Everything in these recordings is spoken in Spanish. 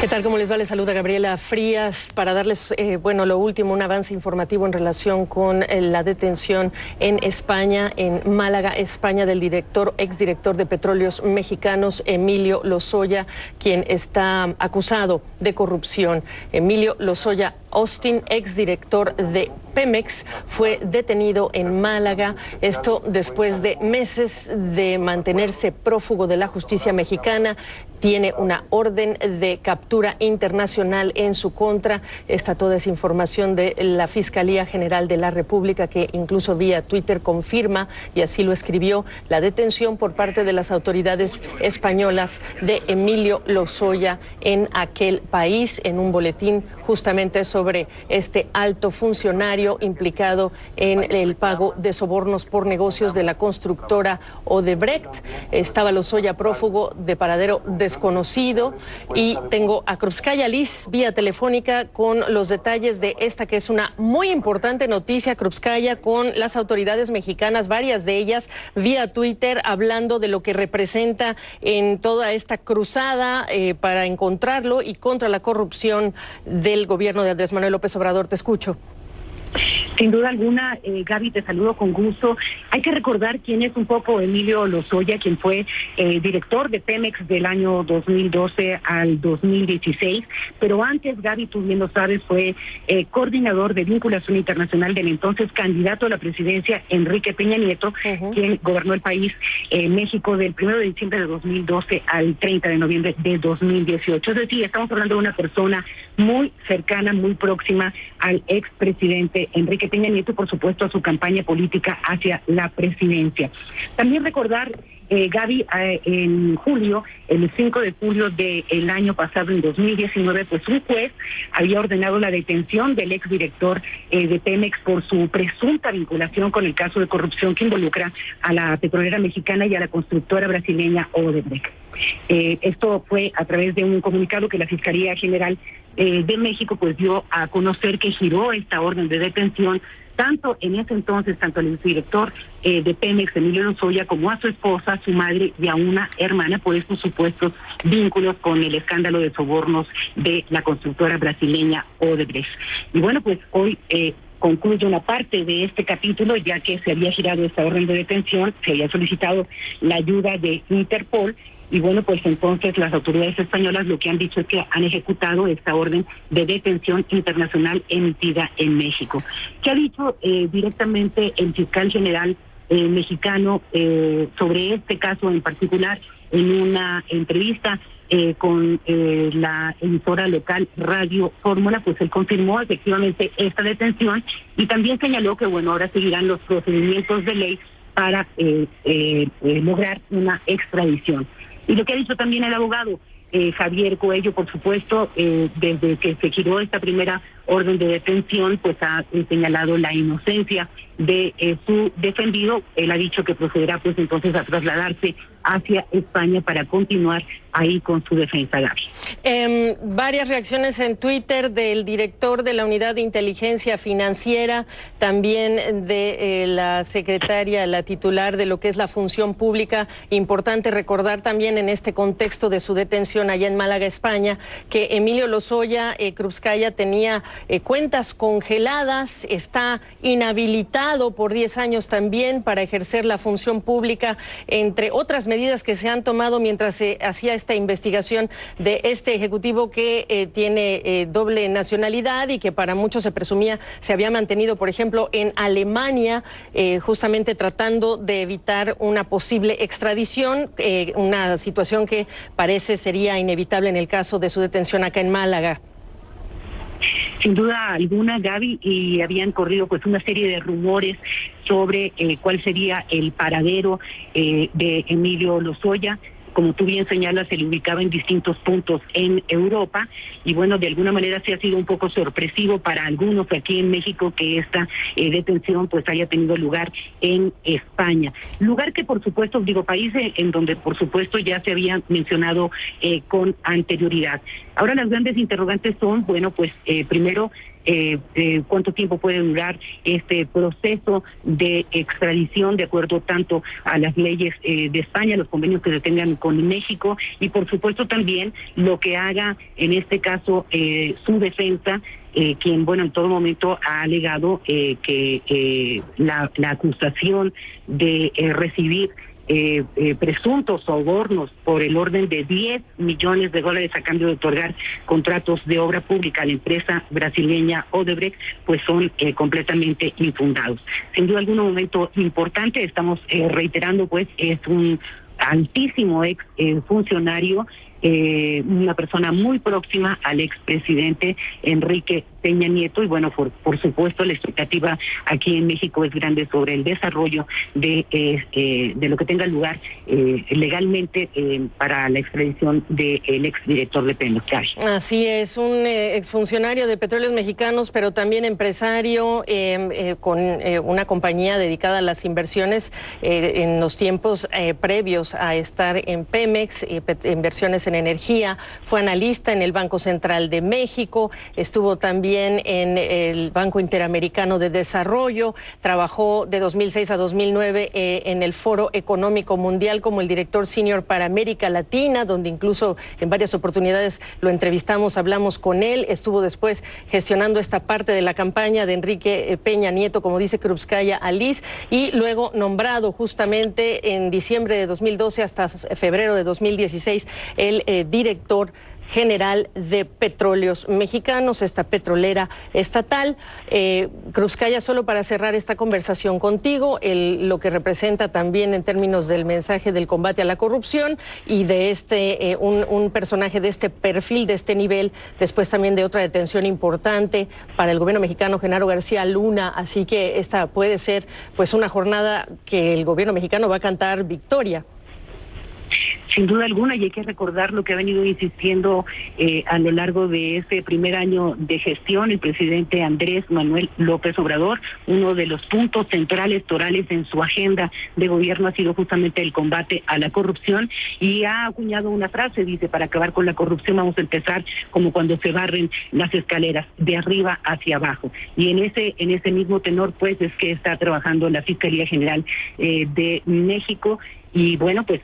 ¿Qué tal? ¿Cómo les va? Les saluda Gabriela Frías para darles, lo último, un avance informativo en relación con la detención en España, en Málaga, España, del exdirector de Petróleos Mexicanos, Emilio Lozoya, quien está acusado de corrupción. Emilio Lozoya Austin, exdirector de Pemex, fue detenido en Málaga, esto después de meses de mantenerse prófugo de la justicia mexicana. Tiene una orden de captura internacional en su contra. Está toda esa información de la Fiscalía General de la República, que incluso vía Twitter confirma, y así lo escribió, la detención por parte de las autoridades españolas de Emilio Lozoya en aquel país, en un boletín justamente sobre este alto funcionario implicado en el pago de sobornos por negocios de la constructora Odebrecht. Estaba Lozoya prófugo de paradero desconocido, y tengo a Krupskaya Liz vía telefónica con los detalles de esta, que es una muy importante noticia, Krupskaya, con las autoridades mexicanas, varias de ellas vía Twitter, hablando de lo que representa en toda esta cruzada para encontrarlo y contra la corrupción del gobierno de Andrés Manuel López Obrador. Te escucho. Sin duda alguna, Gaby, te saludo con gusto. Hay que recordar quién es un poco Emilio Lozoya, quien fue director de Pemex del año 2012 al 2016, pero antes, Gaby, tú bien lo sabes, fue coordinador de vinculación internacional del entonces candidato a la presidencia, Enrique Peña Nieto, quien gobernó el país, México, del 1 de diciembre de 2012 al 30 de noviembre de 2018. Es decir, estamos hablando de una persona muy cercana, muy próxima al expresidente Enrique Peña Nieto, por supuesto, a su campaña política hacia la presidencia. También recordar, Gaby, en julio, el 5 de julio del año pasado, en 2019, pues un juez había ordenado la detención del exdirector de Pemex por su presunta vinculación con el caso de corrupción que involucra a la petrolera mexicana y a la constructora brasileña Odebrecht. Esto fue a través de un comunicado que la Fiscalía General de México pues dio a conocer que giró esta orden de detención tanto en ese entonces, tanto al exdirector de Pemex, Emilio Lozoya, como a su esposa, a su madre y a una hermana por estos supuestos vínculos con el escándalo de sobornos de la constructora brasileña Odebrecht. Y bueno, pues hoy concluye una parte de este capítulo, ya que se había girado esta orden de detención, se había solicitado la ayuda de Interpol. Y bueno, pues entonces las autoridades españolas lo que han dicho es que han ejecutado esta orden de detención internacional emitida en México. ¿Qué ha dicho directamente el fiscal general mexicano sobre este caso en particular? En una entrevista con la emisora local Radio Fórmula, pues él confirmó efectivamente esta detención y también señaló que bueno, ahora seguirán los procedimientos de ley para lograr una extradición. Y lo que ha dicho también el abogado Javier Coello, por supuesto, desde que se giró esta primera orden de detención, pues ha señalado la inocencia de su defendido. Él ha dicho que procederá pues entonces a trasladarse hacia España para continuar ahí con su defensa, Gaby. Varias reacciones en Twitter del director de la Unidad de Inteligencia Financiera, también de la secretaria, la titular de lo que es la función pública. Importante recordar también en este contexto de su detención allá en Málaga, España, que Emilio Lozoya Krupskaya tenía cuentas congeladas, está inhabilitado por 10 años también para ejercer la función pública, entre otras medidas que se han tomado mientras se hacía esta investigación de este ejecutivo que tiene doble nacionalidad y que para muchos se presumía se había mantenido, por ejemplo, en Alemania, justamente tratando de evitar una posible extradición, una situación que parece sería inevitable en el caso de su detención acá en Málaga. Sin duda alguna, Gaby, y habían corrido pues una serie de rumores sobre cuál sería el paradero de Emilio Lozoya. Como tú bien señalas, se le ubicaba en distintos puntos en Europa y bueno, de alguna manera sí ha sido un poco sorpresivo para algunos aquí en México que esta detención pues haya tenido lugar en España. Lugar que por supuesto, país en donde por supuesto ya se había mencionado con anterioridad. Ahora las grandes interrogantes son, bueno, pues primero, cuánto tiempo puede durar este proceso de extradición de acuerdo tanto a las leyes de España, los convenios que se tengan con México, y por supuesto también lo que haga en este caso su defensa, quien, bueno, en todo momento ha alegado que la acusación de recibir presuntos sobornos por el orden de $10 millones a cambio de otorgar contratos de obra pública a la empresa brasileña Odebrecht, pues son completamente infundados. Sin duda alguna, un momento importante, estamos reiterando, pues es un altísimo ex funcionario, una persona muy próxima al expresidente Enrique Peña Nieto, y bueno, por supuesto la expectativa aquí en México es grande sobre el desarrollo de lo que tenga lugar legalmente para la extradición del exdirector de Pemex. Así es, un exfuncionario de Petróleos Mexicanos, pero también empresario con una compañía dedicada a las inversiones en los tiempos previos a estar en Pemex, inversiones en energía, fue analista en el Banco Central de México, estuvo también en el Banco Interamericano de Desarrollo, trabajó de 2006 a 2009 en el Foro Económico Mundial como el director senior para América Latina, donde incluso en varias oportunidades lo entrevistamos, hablamos con él, estuvo después gestionando esta parte de la campaña de Enrique Peña Nieto, como dice Krupskaya Alice, y luego nombrado justamente en diciembre de 2012 hasta febrero de 2016 el director general de Petróleos Mexicanos, esta petrolera estatal. Krupskaya, solo para cerrar esta conversación contigo, lo que representa también en términos del mensaje del combate a la corrupción y de un personaje de este perfil, de este nivel, después también de otra detención importante para el gobierno mexicano, Genaro García Luna, así que esta puede ser pues una jornada que el gobierno mexicano va a cantar victoria. Sin duda alguna, y hay que recordar lo que ha venido insistiendo a lo largo de ese primer año de gestión el presidente Andrés Manuel López Obrador. Uno de los puntos centrales, torales en su agenda de gobierno ha sido justamente el combate a la corrupción, y ha acuñado una frase, dice: para acabar con la corrupción vamos a empezar como cuando se barren las escaleras, de arriba hacia abajo. Y en ese mismo tenor, pues, es que está trabajando la Fiscalía General de México, y bueno, pues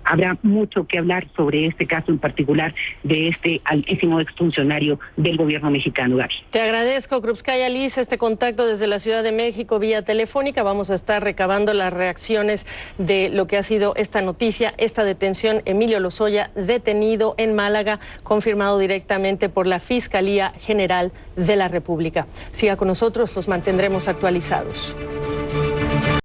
habrá mucho que hablar sobre este caso en particular de este altísimo exfuncionario del gobierno mexicano, Gaby. Te agradezco, Krupskaya Alice, este contacto desde la Ciudad de México vía telefónica. Vamos a estar recabando las reacciones de lo que ha sido esta noticia, esta detención. Emilio Lozoya, detenido en Málaga, confirmado directamente por la Fiscalía General de la República. Siga con nosotros, los mantendremos actualizados.